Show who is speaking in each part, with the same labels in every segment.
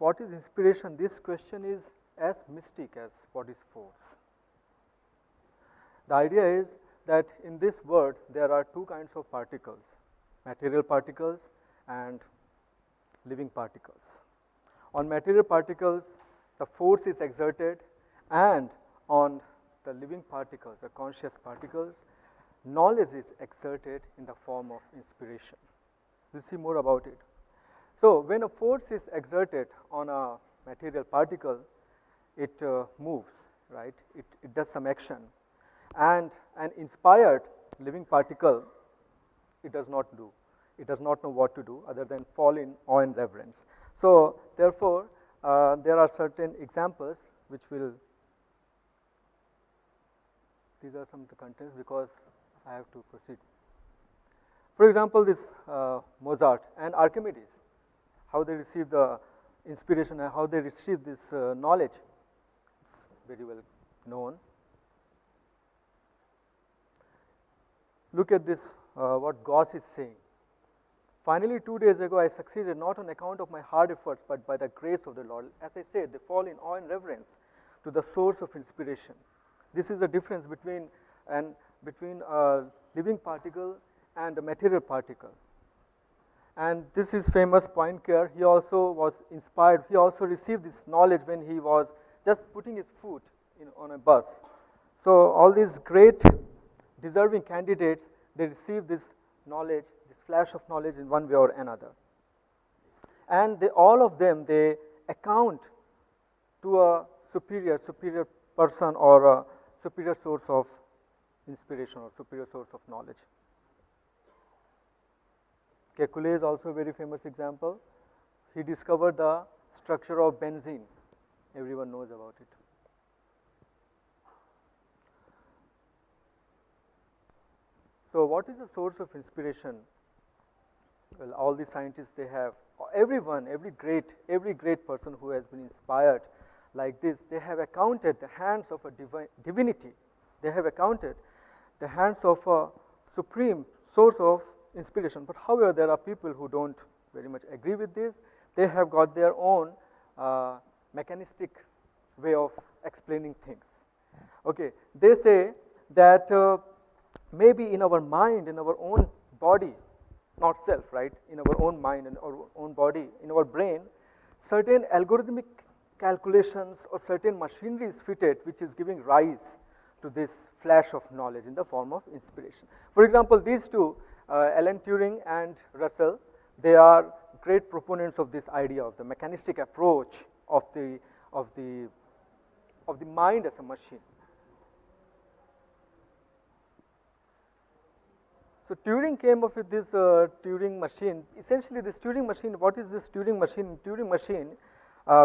Speaker 1: what is inspiration, this question is as mystic as what is force. The idea is that in this world there are two kinds of particles, material particles and living particles. On material particles, the force is exerted, and on the living particles, the conscious particles, knowledge is exerted in the form of inspiration. We'll see more about it. So when a force is exerted on a material particle, it moves, right? It does some action. And an inspired living particle, it does not do. It does not know what to do other than fall in awe and reverence. So therefore, there are certain examples which will, these are some of the contents because I have to proceed. For example, this Mozart and Archimedes, how they received the inspiration and how they received this knowledge, it's very well known. Look at this, what Gauss is saying. Finally, 2 days ago, I succeeded not on account of my hard efforts, but by the grace of the Lord. As I said, they fall in awe and reverence to the source of inspiration. This is the difference between a living particle and a material particle. And this is famous Poincare. He also was inspired. He also received this knowledge when he was just putting his foot on a bus. So all these great deserving candidates, they receive this knowledge, this flash of knowledge in one way or another. And all of them, they account to a superior person or a superior source of inspiration or superior source of knowledge. Kekulé is also a very famous example. He discovered the structure of benzene. Everyone knows about it. So what is the source of inspiration? Well, all the scientists, they have, everyone, every great person who has been inspired like this, they have accounted the hands of a divinity. They have accounted the hands of a supreme source of inspiration. But however, there are people who don't very much agree with this. They have got their own mechanistic way of explaining things. Okay, they say that maybe in our mind, in our own body, not self, right? In our own mind and our own body, in our brain, certain algorithmic calculations or certain machinery is fitted which is giving rise to this flash of knowledge in the form of inspiration. For example, these two, Alan Turing and Russell, they are great proponents of this idea of the mechanistic approach of the mind as a machine. So Turing came up with this Turing machine. Essentially, this Turing machine, what is this Turing machine? In Turing machine,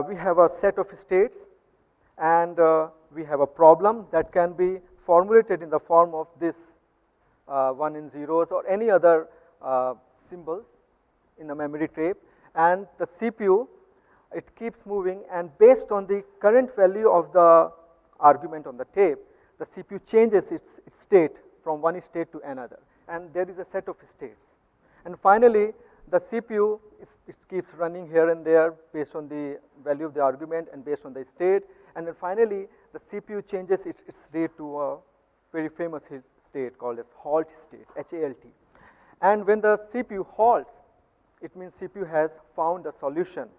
Speaker 1: we have a set of states, and we have a problem that can be formulated in the form of this 1 and zeros or any other symbols in the memory tape, and the CPU, it keeps moving, and based on the current value of the argument on the tape, the CPU changes its state from one state to another, and there is a set of states. And finally, the CPU it keeps running here and there based on the value of the argument and based on the state, and then finally the CPU changes its state to a very famous state called as halt state, HALT. And when the CPU halts, it means CPU has found a solution,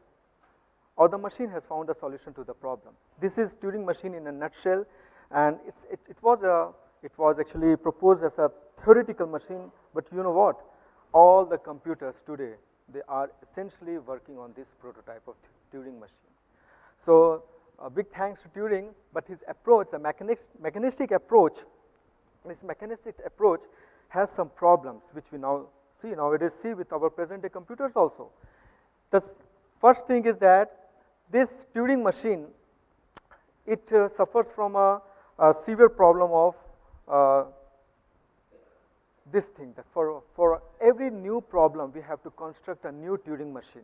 Speaker 1: or the machine has found a solution to the problem. This is Turing machine in a nutshell, and it was actually proposed as a theoretical machine, but you know what? All the computers today, they are essentially working on this prototype of Turing machine. So a big thanks to Turing, but his approach, the mechanistic approach, this mechanistic approach has some problems which we now nowadays see with our present day computers also. The first thing is that this Turing machine, it suffers from a severe problem of this thing, that for every new problem we have to construct a new Turing machine,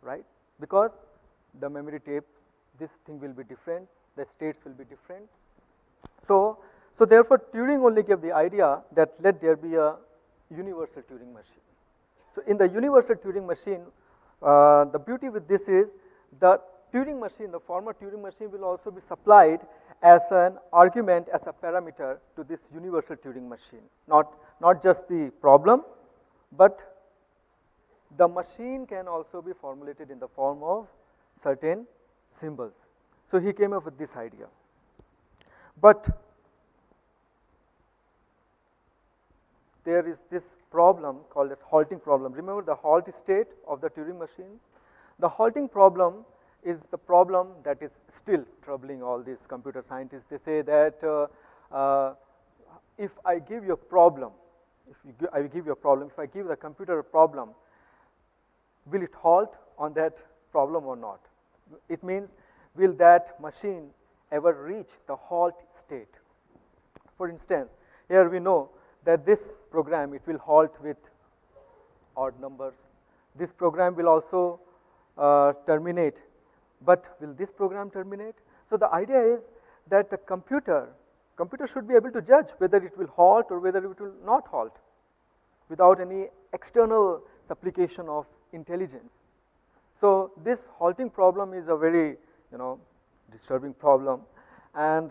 Speaker 1: right? Because the memory tape, this thing will be different, the states will be different. So therefore Turing only gave the idea that let there be a universal Turing machine. So in the universal Turing machine, The beauty with this is the Turing machine, the former Turing machine will also be supplied as an argument, as a parameter to this universal Turing machine. Not just the problem, but the machine can also be formulated in the form of certain symbols. So he came up with this idea. But there is this problem called as halting problem. Remember the halt state of the Turing machine? The halting problem is the problem that is still troubling all these computer scientists. They say that if I give you a problem, if I give the computer a problem, will it halt on that problem or not? It means, will that machine ever reach the halt state? For instance, here we know that this program, it will halt with odd numbers. This program will also terminate. But will this program terminate? So the idea is that the computer should be able to judge whether it will halt or whether it will not halt without any external supplication of intelligence. So this halting problem is a very, disturbing problem, and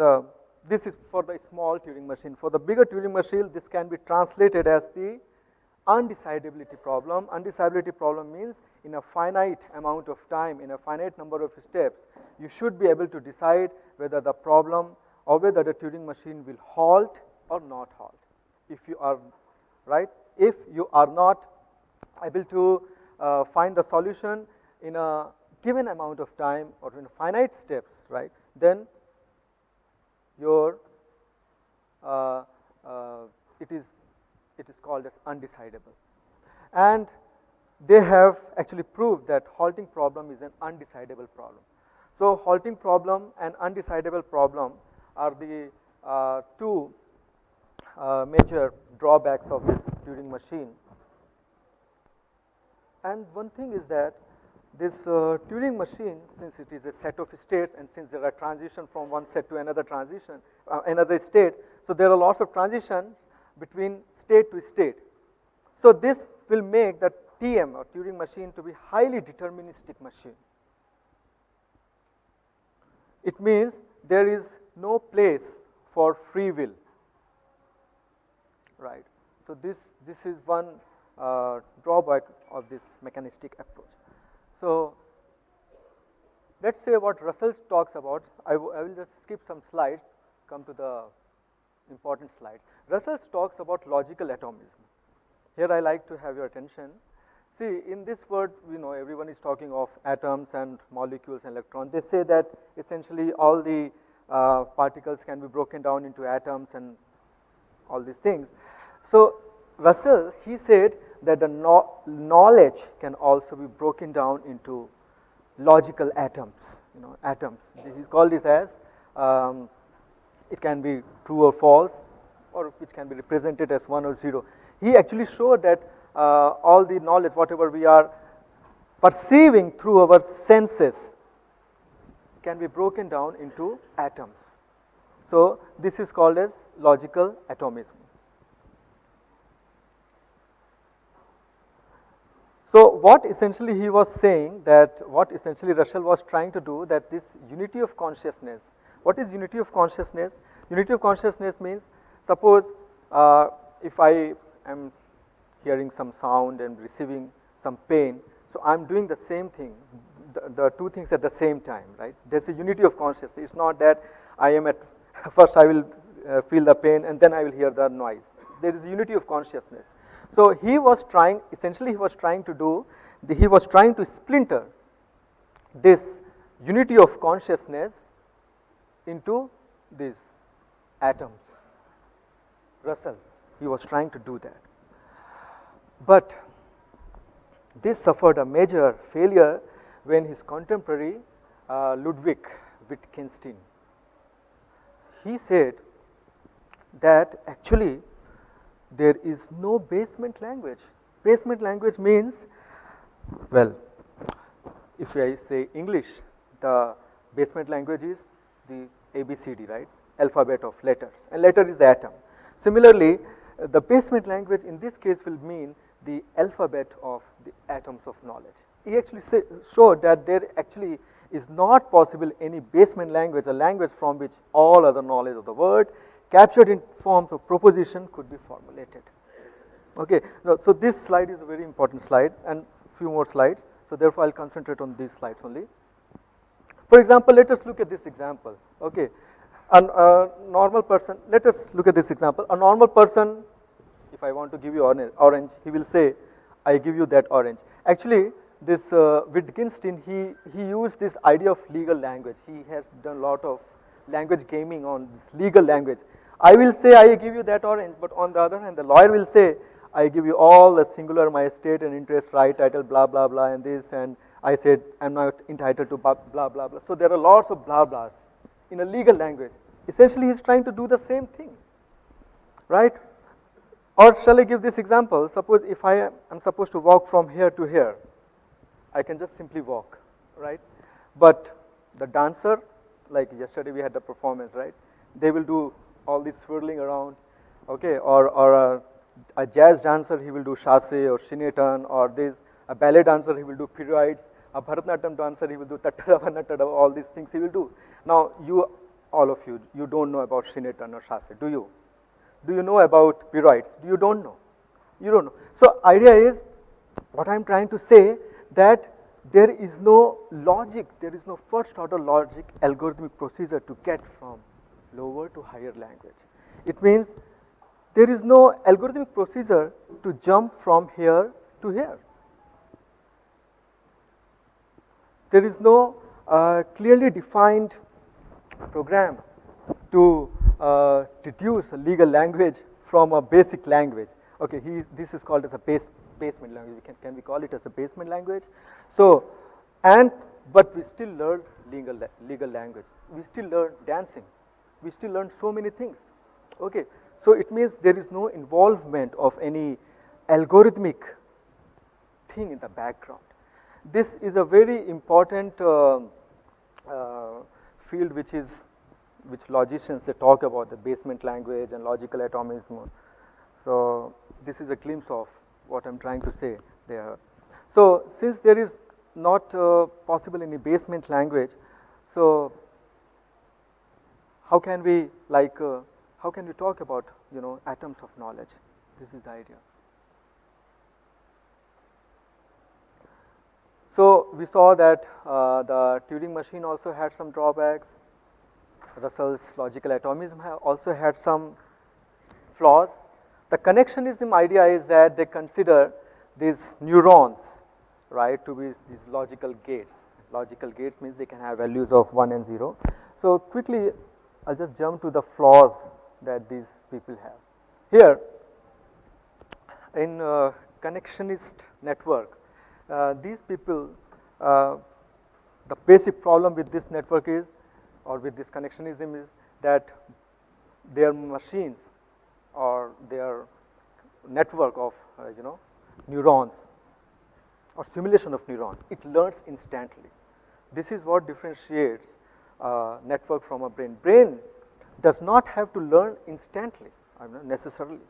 Speaker 1: this is for the small Turing machine. For the bigger Turing machine, this can be translated as the undecidability problem. Undecidability problem means in a finite amount of time, in a finite number of steps, you should be able to decide whether the problem or whether the Turing machine will halt or not halt. If you are if you are not able to find the solution in a given amount of time or in finite steps, then your it is called as undecidable. And they have actually proved that halting problem is an undecidable problem. So halting problem and undecidable problem are the two major drawbacks of this Turing machine. And one thing is that this Turing machine, since it is a set of states and since there are transitions from one set to another another state, so there are lots of transitions between state to state. So this will make the TM or Turing machine to be highly deterministic machine. It means there is no place for free will, So this is one drawback of this mechanistic approach. So let's say what Russell talks about. I will just skip some slides, come to the important slides. Russell talks about logical atomism. Here I like to have your attention. See, in this word, everyone is talking of atoms and molecules and electrons. They say that essentially all the particles can be broken down into atoms and all these things. So Russell, he said that the knowledge can also be broken down into logical atoms, atoms. He's called this as, it can be true or false, or which can be represented as 1 or 0. He actually showed that all the knowledge, whatever we are perceiving through our senses, can be broken down into atoms. So this is called as logical atomism. So what essentially he was saying, that what essentially Russell was trying to do, that this unity of consciousness. What is unity of consciousness? Unity of consciousness means, suppose if I am hearing some sound and receiving some pain, so I am doing the same thing, the two things at the same time, There is a unity of consciousness. It is not that I am at first I will feel the pain and then I will hear the noise. There is a unity of consciousness. So he was trying, essentially he was trying to splinter this unity of consciousness into these atoms. Russell, he was trying to do that. But this suffered a major failure when his contemporary Ludwig Wittgenstein, he said that actually there is no basement language. Basement language means, well, if I say English, the basement language is the ABCD, Alphabet of letters, and letter is the atom. Similarly, the basement language in this case will mean the alphabet of the atoms of knowledge. he actually showed that there actually is not possible any basement language, a language from which all other knowledge of the world captured in forms of proposition could be formulated. Okay, so this slide is a very important slide and few more slides. So therefore, I'll concentrate on these slides only. For example, let us look at this example. Okay, a normal person, let us look at this example. A normal person, if I want to give you orange, he will say, I give you that orange. Actually, this Wittgenstein, he used this idea of legal language. He has done a lot of language gaming on this legal language. I will say, I give you that orange, but on the other hand, the lawyer will say, I give you all the singular, my estate and interest, right, title, blah, blah, blah, and this, and I said, I'm not entitled to blah, blah, blah. So there are lots of blah, blahs in a legal language. Essentially, he's trying to do the same thing, right? Or shall I give this example? Suppose if I am supposed to walk from here to here, I can just simply walk, right? But the dancer, like yesterday we had the performance, right? They will do all this swirling around, okay? Or a jazz dancer, he will do chasse or shinneton, or this, a ballet dancer, he will do pirouettes, a Bharatanatyam dancer, he will do tattadavanattada, all these things he will do. Now, all of you, you don't know about shinneton or chasse, do you? Do you know about pirouettes? You don't know. You don't know. So, idea is, what I am trying to say, that there is no logic, there is no first order logic algorithmic procedure to get from lower to higher language. It means there is no algorithmic procedure to jump from here to here. There is no clearly defined program to deduce a legal language from a basic language. Okay, this is called as a basement language. Can we call it as a basement language? So, but we still learn legal language. We still learn dancing. We still learn so many things. Okay, so it means there is no involvement of any algorithmic thing in the background. This is a very important field which logicians, they talk about the basement language and logical atomism. So this is a glimpse of what I'm trying to say there. So since there is not possible any basement language, so how can we talk about, atoms of knowledge? This is the idea. So we saw that the Turing machine also had some drawbacks. Russell's logical atomism also had some flaws. The connectionism idea is that they consider these neurons, right, to be these logical gates. Logical gates means they can have values of 1 and 0. So quickly, I'll just jump to the flaws that these people have. Here, in connectionist network, these people, the basic problem with this network is, or with this connectionism is, that their machines or their network of neurons or simulation of neurons, it learns instantly. This is what differentiates network from a brain. Brain does not have to learn instantly, necessarily,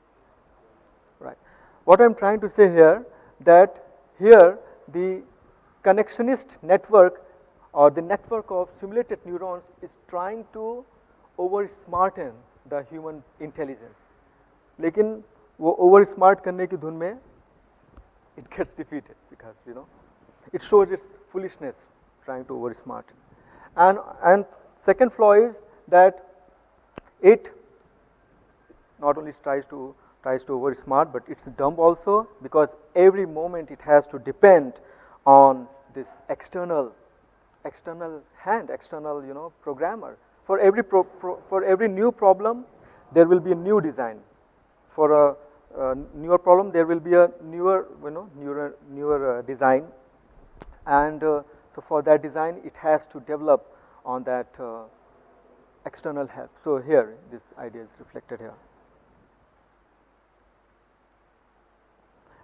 Speaker 1: right? What I'm trying to say here, that here the connectionist network or the network of simulated neurons is trying to over-smarten the human intelligence. लेकिन वो over-smart करने की धुन में it gets defeated because it shows its foolishness trying to over-smart. And second flaw is that it not only tries to over-smart, but it's dumb also, because every moment it has to depend on this external programmer. For every new problem, there will be a new design. For a newer problem, there will be a newer design, and so for that design, it has to develop on that external help. So here, this idea is reflected here.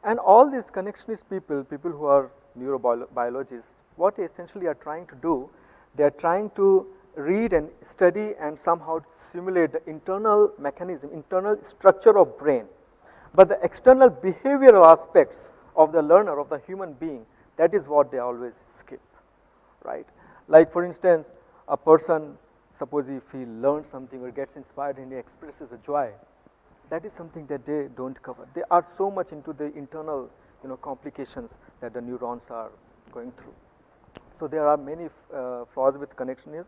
Speaker 1: And all these connectionist people who are neurobiologists, what they essentially are trying to do, they are trying to read and study and somehow simulate the internal mechanism, internal structure of brain. But the external behavioral aspects of the learner, of the human being, That is what they always skip, right? Like for instance, a person, suppose if he learns something or gets inspired and he expresses a joy, that is something that they don't cover. They are so much into the internal, complications that the neurons are going through. So there are many flaws with connectionism,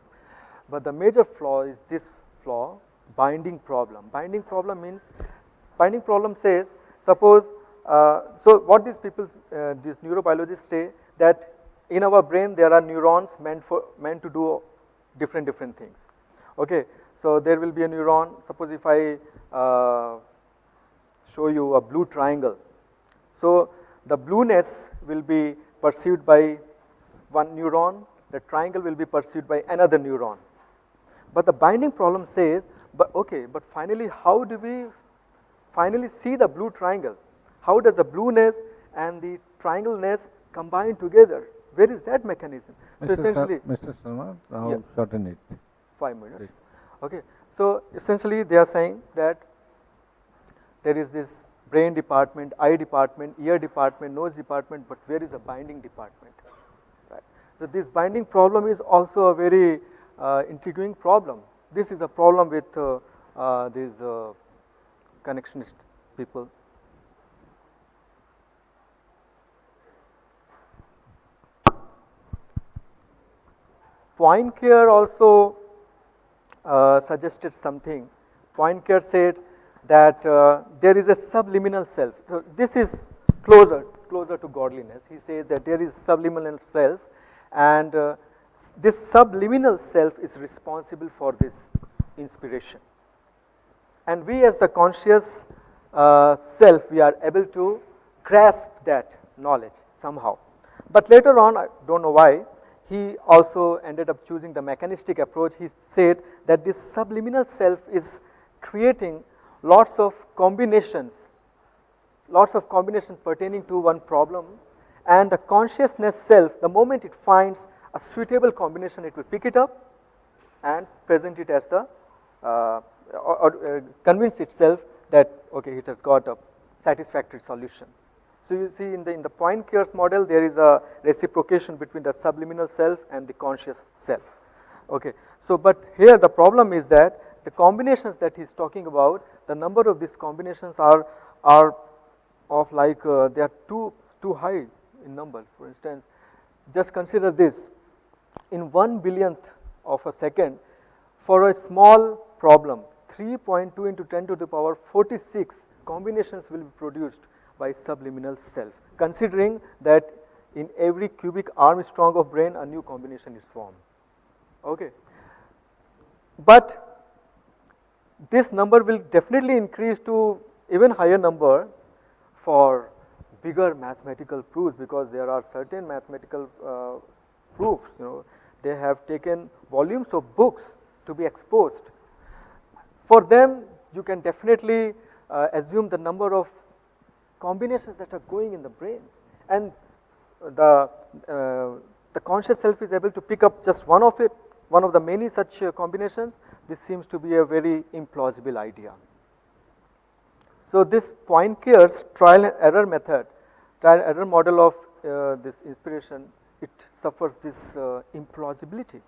Speaker 1: but the major flaw is this flaw, binding problem. Binding problem says, suppose, so what these people, these neurobiologists say, that in our brain there are neurons meant to do different things. Okay, so there will be a neuron. Suppose if I show you a blue triangle, so the blueness will be perceived by one neuron, the triangle will be perceived by another neuron. But the binding problem says, but finally, how do we finally see the blue triangle? How does the blueness and the triangleness combine together? Where is that mechanism? So essentially,
Speaker 2: Mr. Sharma, now shorten it.
Speaker 1: 5 minutes. Okay. So essentially, they are saying that there is this brain department, eye department, ear department, nose department, but where is the binding department? Right. So this binding problem is also a very intriguing problem. This is a problem with these connectionist people. Poincare also suggested something. Poincare said that there is a subliminal self. So this is closer to godliness. He says that there is subliminal self, and this subliminal self is responsible for this inspiration. And we as the conscious self, we are able to grasp that knowledge somehow. But later on, I don't know why, he also ended up choosing the mechanistic approach. He said that this subliminal self is creating lots of combinations pertaining to one problem, and the consciousness self, the moment it finds a suitable combination, it will pick it up and present it as the, convince itself that, okay, it has got a satisfactory solution. So you see in the Poincare's model, there is a reciprocation between the subliminal self and the conscious self. Okay. So, but here the problem is that the combinations that he's talking about, the number of these combinations are of like, they are too high in number. For instance, just consider this, in 1 billionth of a second, for a small problem, 3.2 into 10 to the power 46 combinations will be produced by subliminal self, considering that in every cubic Armstrong of brain a new combination is formed. Okay. But this number will definitely increase to even higher number for bigger mathematical proofs, because there are certain mathematical proofs, they have taken volumes of books to be exposed. For them, you can definitely assume the number of combinations that are going in the brain, and the conscious self is able to pick up just one of the many such combinations. This seems to be a very implausible idea. So this Poincare's trial and error model of this inspiration, it suffers this implausibility.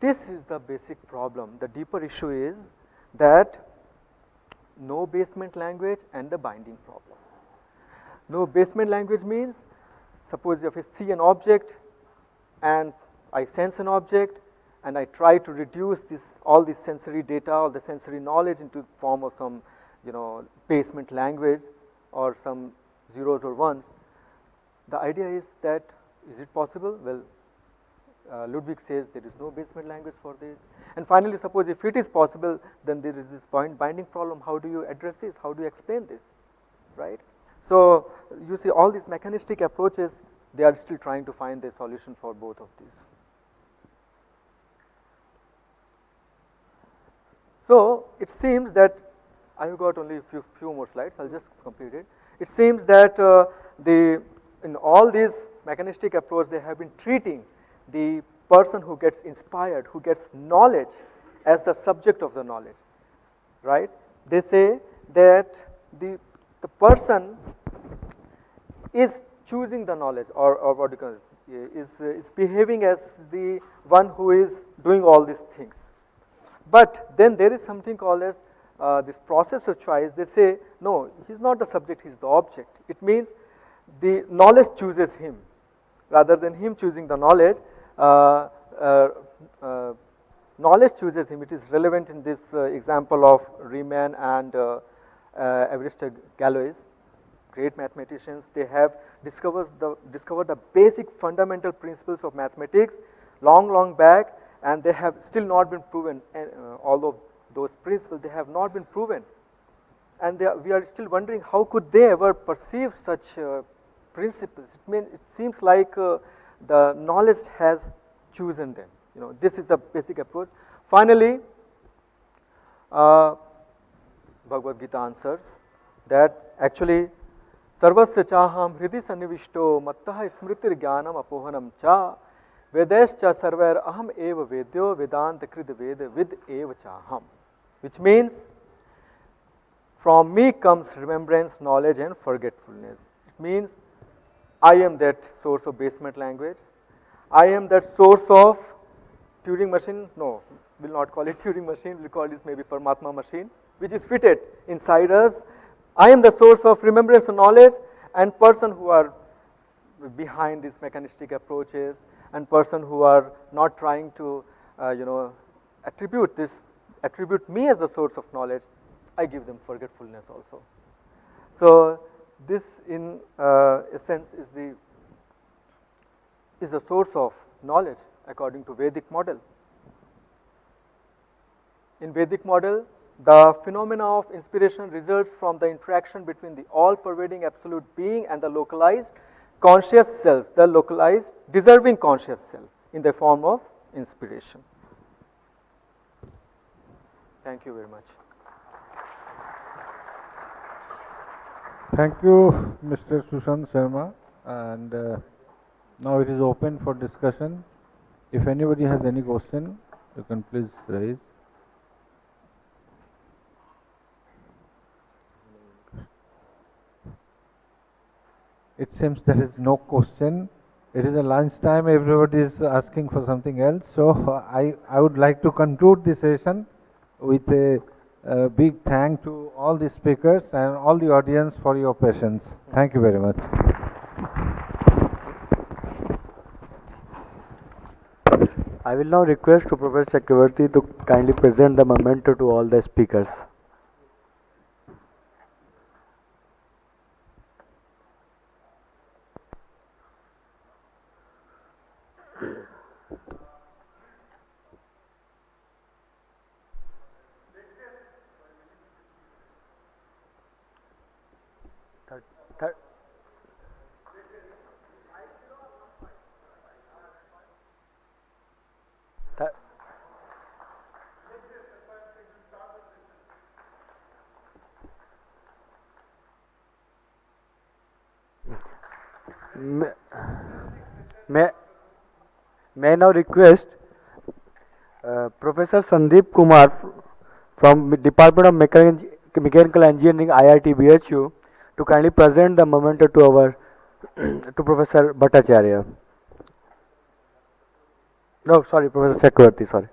Speaker 1: This is the basic problem. The deeper issue is that no basement language and the binding problem. No basement language means, suppose if I see an object and I sense an object and I try to reduce all this sensory data, all the sensory knowledge into form of some, basement language or some zeros or ones. The idea is that, is it possible? Well, Ludwig says there is no basement language for this. And finally, suppose if it is possible, then there is this binding problem. How do you address this? How do you explain this, right? So you see all these mechanistic approaches, they are still trying to find a solution for both of these. So it seems that, I have got only a few more slides, I'll just complete it. It seems that in all these mechanistic approaches, they have been treating the person who gets inspired, who gets knowledge, as the subject of the knowledge, right? They say that the person is choosing the knowledge, or what you call it, is behaving as the one who is doing all these things. But then there is something called as this process of choice. They say, no, he's not the subject, he's the object. It means the knowledge chooses him rather than him choosing the knowledge. Knowledge chooses him. It is relevant in this example of Riemann and Everest Galois, great mathematicians. They have discovered the basic fundamental principles of mathematics long back, and they have still not been proven. And although those principles, they have not been proven, and we are still wondering how could they ever perceive such principles. It seems like the knowledge has chosen them. You know, this is the basic approach. Finally, Bhagavad Gita answers that actually sarvasya chaham hridi sannivishto mattaha smritir jnanam apohanam cha vedescha sarvair aham eva vedyo vedanta krid veda vid eva chaham, which means from me comes remembrance, knowledge and forgetfulness. It means I am that source of basement language. I am that source of Turing machine. No, we'll not call it Turing machine, we'll call this maybe Paramatma machine, which is fitted inside us. I am the source of remembrance and knowledge, and person who are behind these mechanistic approaches, and person who are not trying to attribute me as the source of knowledge, I give them forgetfulness also. So this in essence is the source of knowledge according to Vedic model. In Vedic model, the phenomena of inspiration results from the interaction between the all-pervading absolute being and the localized conscious self, the localized deserving conscious self in the form of inspiration. Thank you very much.
Speaker 2: Thank you, Mr. Sushant Sharma. And now it is open for discussion. If anybody has any question, you can please raise. It seems there is no question. It is a lunchtime, everybody is asking for something else. So I would like to conclude this session with a big thank to all the speakers and all the audience for your patience. Thank you very much.
Speaker 3: I will now request to Professor Chakravarti to kindly present the memento to all the speakers. May I now request Professor Sandeep Kumar from Department of Mechanical Engineering, IIT BHU, to kindly present the memento to our to Professor Bhattacharya. No, sorry, Professor Chakravarti, sorry.